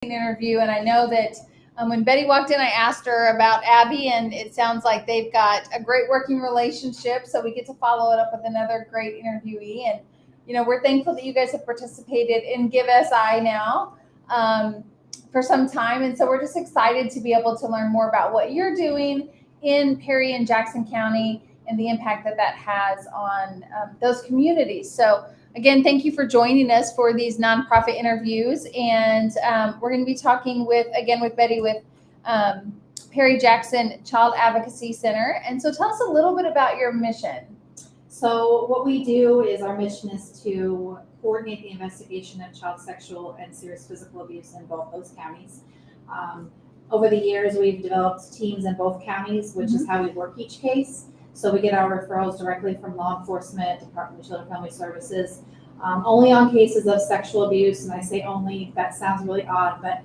interview, and I know that when Betty walked in, I asked her about Abby, and it sounds like they've got a great working relationship, so we get to follow it up with another great interviewee. And we're thankful that you guys have participated in GiveSI now for some time, and so we're just excited to be able to learn more about what you're doing in Perry and Jackson County and the impact that has on those communities. So again, thank you for joining us for these nonprofit interviews. And we're going to be talking with Betty with Perry Jackson Child Advocacy Center. And so tell us a little bit about your mission. So what we do is our mission is to coordinate the investigation of child sexual and serious physical abuse in both those counties. Over the years, we've developed teams in both counties, which is how we work each case. So we get our referrals directly from law enforcement, Department of Children and Family Services, only on cases of sexual abuse. And I say only, that sounds really odd, but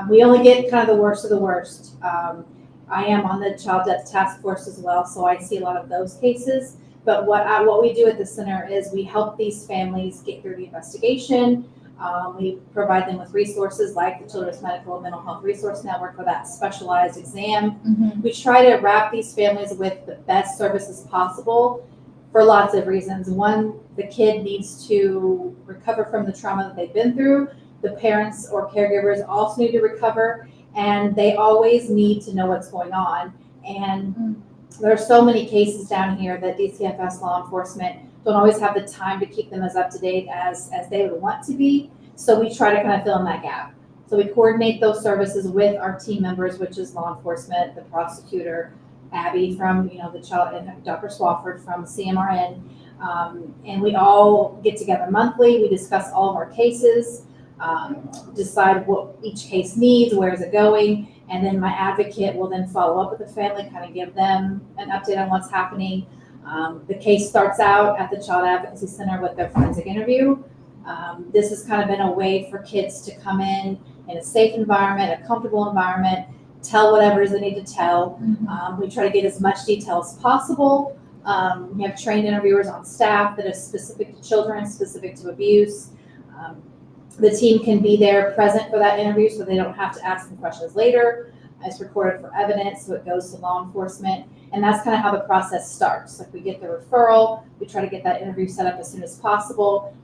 we only get kind of the worst of the worst. I am on the Child Death Task Force as well, so I see a lot of those cases. But what we do at the center is we help these families get through the investigation. We provide them with resources like the Children's Medical and Mental Health Resource Network for that specialized exam. We try to wrap these families with the best services possible for lots of reasons. One, the kid needs to recover from the trauma that they've been through. The parents or caregivers also need to recover, and they always need to know what's going on. And there are so many cases down here that DCFS law enforcement don't always have the time to keep them as up to date as they would want to be. So we try to kind of fill in that gap. So we coordinate those services with our team members, which is law enforcement, the prosecutor, Abby from the child, and Dr. Swafford from CMRN. And we all get together monthly. We discuss all of our cases, decide what each case needs, where is it going. And then my advocate will then follow up with the family, kind of give them an update on what's happening. The case starts out at the Child Advocacy Center with their forensic interview. This has kind of been a way for kids to come in a safe environment, a comfortable environment, tell whatever it is they need to tell. We try to get as much detail as possible. We have trained interviewers on staff that is specific to children, specific to abuse. The team can be there present for that interview so they don't have to ask them questions later. It's recorded for evidence, so it goes to law enforcement. And that's kind of how the process starts. Like we get the referral, we try to get that interview set up as soon as possible.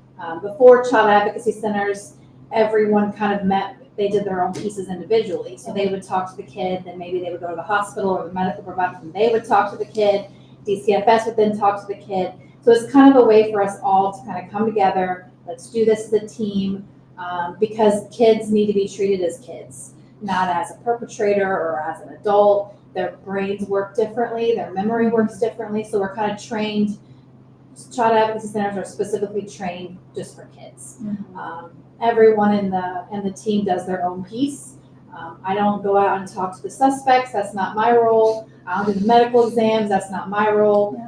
Before child advocacy centers, everyone kind of met, they did their own pieces individually. So they would talk to the kid, then maybe they would go to the hospital or the medical provider, and they would talk to the kid. DCFS would then talk to the kid. So it's kind of a way for us all to kind of come together. Let's do this as a team, because kids need to be treated as kids, not as a perpetrator or as an adult. Their brains work differently, their memory works differently, so we're kind of trained. Child advocacy centers are specifically trained just for kids. Everyone in the team does their own piece. I don't go out and talk to the suspects. That's not my role. I don't do the medical exams. That's not my role.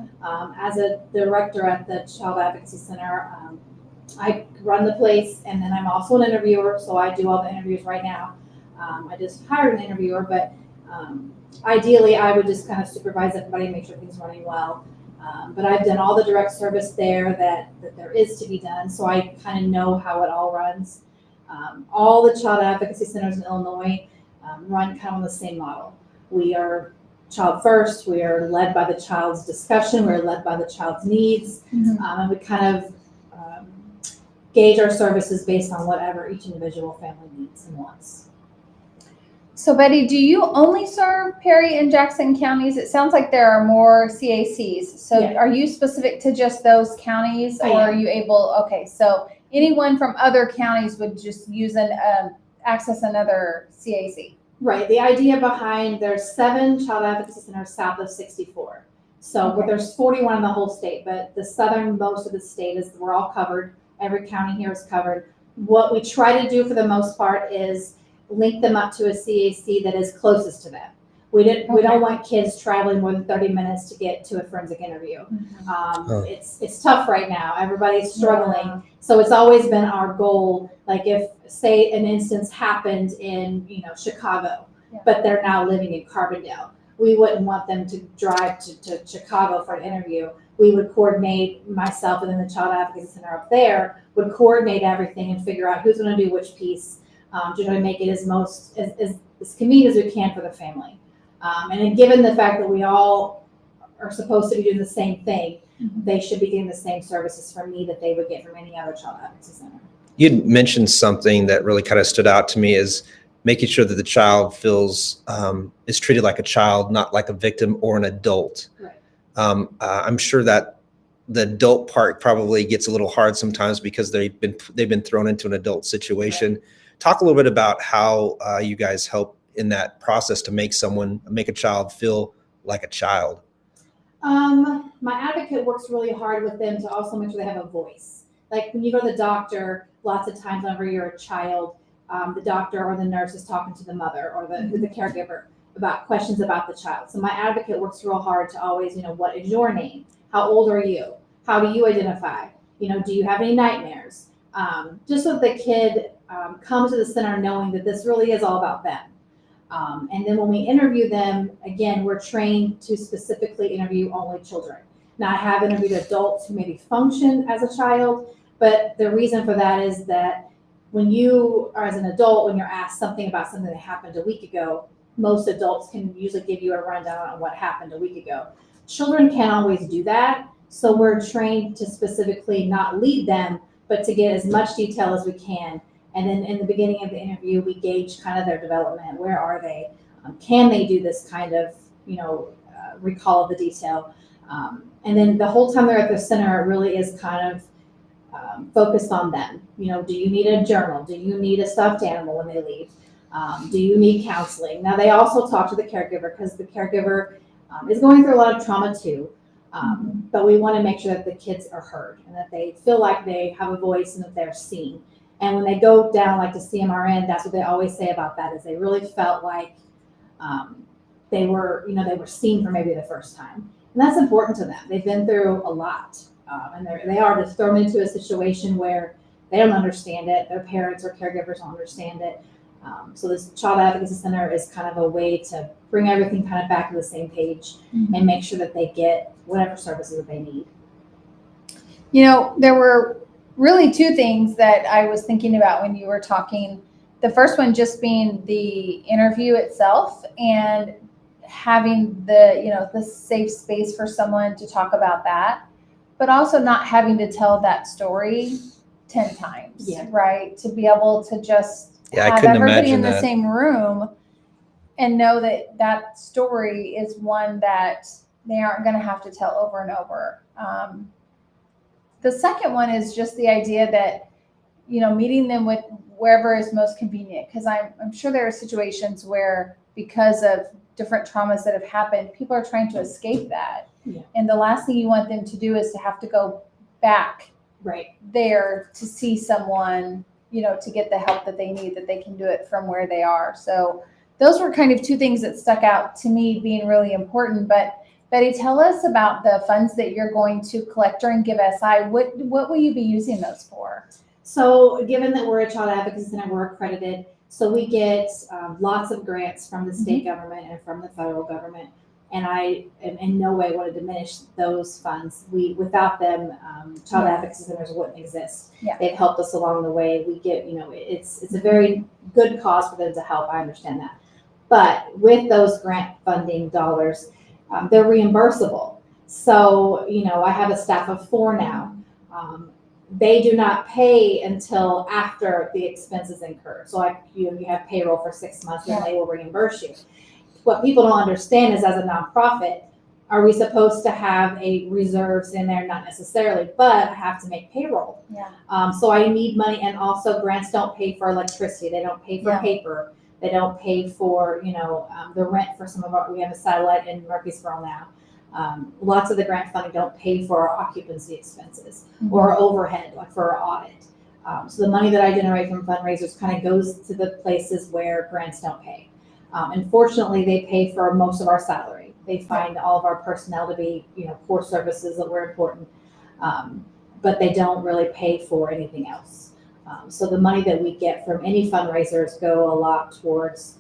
As a director at the Child Advocacy Center, I run the place, and then I'm also an interviewer, so I do all the interviews right now. I just hired an interviewer, but ideally I would just kind of supervise everybody and make sure things are running well. But I've done all the direct service there that there is to be done, so I kind of know how it all runs. All the child advocacy centers in Illinois run kind of on the same model. We are child first, we are led by the child's discussion, we're led by the child's needs, and we kind of gauge our services based on whatever each individual family needs and wants. So Betty, do you only serve Perry and Jackson counties? It sounds like there are more CACs. So Are you specific to just those counties, or are you able? Okay, so anyone from other counties would just use access another CAC. Right. The idea behind, there's 7 child advocacy centers south of 64. So but there's 41 in the whole state, but the southernmost of the state is we're all covered. Every county here is covered. What we try to do for the most part is link them up to a CAC that is closest to them. We don't want kids traveling more than 30 minutes to get to a forensic interview. It's tough right now. Everybody's struggling. So it's always been our goal. Like if, say, an instance happened in Chicago, but they're now living in Carbondale, we wouldn't want them to drive to Chicago for an interview. We would coordinate, myself and then the Child Advocacy Center up there would coordinate everything and figure out who's going to do which piece. to try to make it as convenient as we can for the family. And then given the fact that we all are supposed to be doing the same thing, they should be getting the same services from me that they would get from any other child advocacy center. You'd mentioned something that really kind of stood out to me is making sure that the child feels is treated like a child, not like a victim or an adult. Right. I'm sure that the adult part probably gets a little hard sometimes because they've been thrown into an adult situation. Right. Talk a little bit about how you guys help in that process to make a child feel like a child. My advocate works really hard with them to also make sure they have a voice. Like when you go to the doctor, lots of times whenever you're a child, the doctor or the nurse is talking to the mother or the caregiver about questions about the child. So my advocate works real hard to always, what is your name? How old are you? How do you identify? Do you have any nightmares? Just so the kid comes to the center knowing that this really is all about them. And then when we interview them, again, we're trained to specifically interview only children. Now, I have interviewed adults who maybe function as a child, but the reason for that is that when you are as an adult, when you're asked something about something that happened a week ago, most adults can usually give you a rundown on what happened a week ago. Children can't always do that, so we're trained to specifically not lead them, but to get as much detail as we can. And then in the beginning of the interview, we gauge kind of their development. Where are they? Can they do this kind of, recall of the detail? And then the whole time they're at the center, it really is kind of focused on them. Do you need a journal? Do you need a stuffed animal when they leave? Do you need counseling? Now, they also talk to the caregiver because the caregiver is going through a lot of trauma too. But we want to make sure that the kids are heard and that they feel like they have a voice and that they're seen. And when they go down like to CMRN, that's what they always say about that is they really felt like they were seen for maybe the first time. And that's important to them. They've been through a lot. And they are just thrown into a situation where they don't understand it. Their parents or caregivers don't understand it. So this Child Advocacy Center is kind of a way to bring everything kind of back to the same page and make sure that they get whatever services that they need. There were really two things that I was thinking about when you were talking. The first one just being the interview itself and having the safe space for someone to talk about that, but also not having to tell that story 10 times, right? To be able to just have everybody in the same room and know that that story is one that they aren't going to have to tell over and over. The second one is just the idea that, meeting them with wherever is most convenient. Because I'm sure there are situations where because of different traumas that have happened, people are trying to escape that. Yeah. And the last thing you want them to do is to have to go back there to see someone, to get the help that they need, that they can do it from where they are. So those were kind of two things that stuck out to me being really important. But Betti, tell us about the funds that you're going to collect during GiveSI. What will you be using those for? So given that we're a child advocacy center, we're accredited, so we get lots of grants from the state government and from the federal government. And I in no way want to diminish those funds. Without them, child advocacy centers wouldn't exist. Yeah. They've helped us along the way. We get, it's a very good cause for them to help. I understand that. But with those grant funding dollars, they're reimbursable. So, I have a staff of 4 now. They do not pay until after the expenses incurred. So like you have payroll for 6 months and they will reimburse you. What people don't understand is as a nonprofit, are we supposed to have a reserves in there? Not necessarily, but I have to make payroll. Yeah. So I need money, and also grants don't pay for electricity. They don't pay for paper. They don't pay for, the rent for some of we have a satellite in Murfreesboro now. Lots of the grant funding don't pay for our occupancy expenses or overhead, like for our audit. So the money that I generate from fundraisers kind of goes to the places where grants don't pay. Unfortunately, they pay for most of our salary. They find all of our personnel to be, core services that were important, but they don't really pay for anything else. So the money that we get from any fundraisers go a lot towards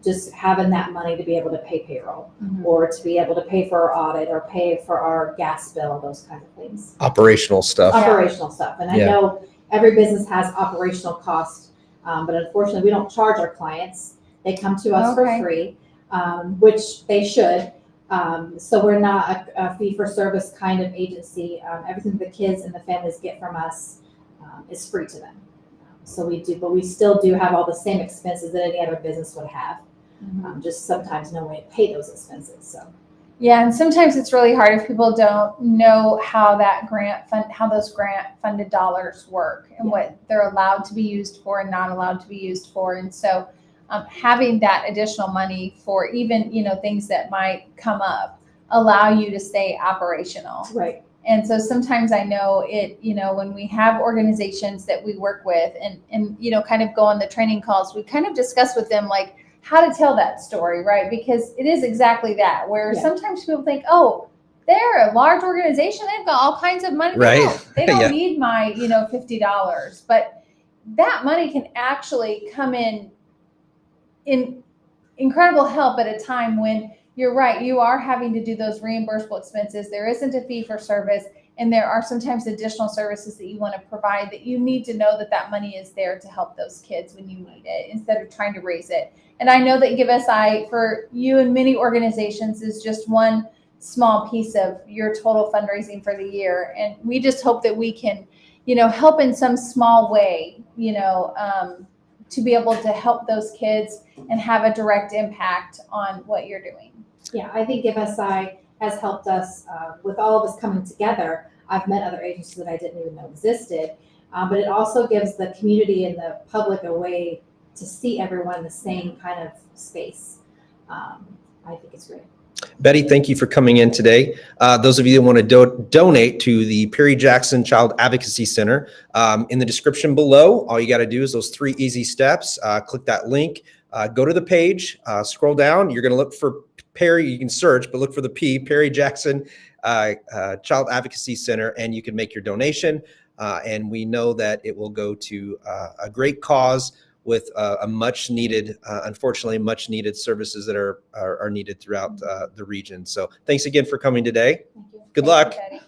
just having that money to be able to pay payroll or to be able to pay for our audit or pay for our gas bill, those kinds of things. Operational stuff. Operational stuff. And I know every business has operational costs. But unfortunately, we don't charge our clients. They come to us Okay. for free, which they should. So we're not a fee-for-service kind of agency. Everything the kids and the families get from us is free to them. So we do, but we still do have all the same expenses that any other business would have. Just sometimes no way to pay those expenses. So Yeah, and sometimes it's really hard if people don't know how those grant funded dollars work and what they're allowed to be used for and not allowed to be used for. And so having that additional money for even, things that might come up allow you to stay operational. right. And so sometimes I know when we have organizations that we work with and kind of go on the training calls, we kind of discuss with them like how to tell that story, right? Because it is exactly that, where sometimes people think, oh, they're a large organization, they've got all kinds of money. Right. They don't Yeah. need my, $50. But that money can actually come in incredible help at a time when you're right, you are having to do those reimbursable expenses. There isn't a fee for service, and there are sometimes additional services that you want to provide that you need to know that money is there to help those kids when you need it instead of trying to raise it. And I know that GiveSI for you and many organizations is just one small piece of your total fundraising for the year. And we just hope that we can, help in some small way, to be able to help those kids and have a direct impact on what you're doing. Yeah, I think GiveSI has helped us with all of us coming together. I've met other agencies that I didn't even know existed, but it also gives the community and the public a way to see everyone in the same kind of space. I think it's great. Betti, thank you for coming in today. Those of you that want to donate to the Perry Jackson Child Advocacy Center, in the description below, all you got to do is those 3 easy steps. Click that link, go to the page, scroll down. You're going to look for Perry. You can search, but look for the Perry Jackson Child Advocacy Center, and you can make your donation. And we know that it will go to a great cause with a much needed, unfortunately, much needed services that are needed throughout the region. So thanks again for coming today. Thank you. Good luck. Thank you, Betti.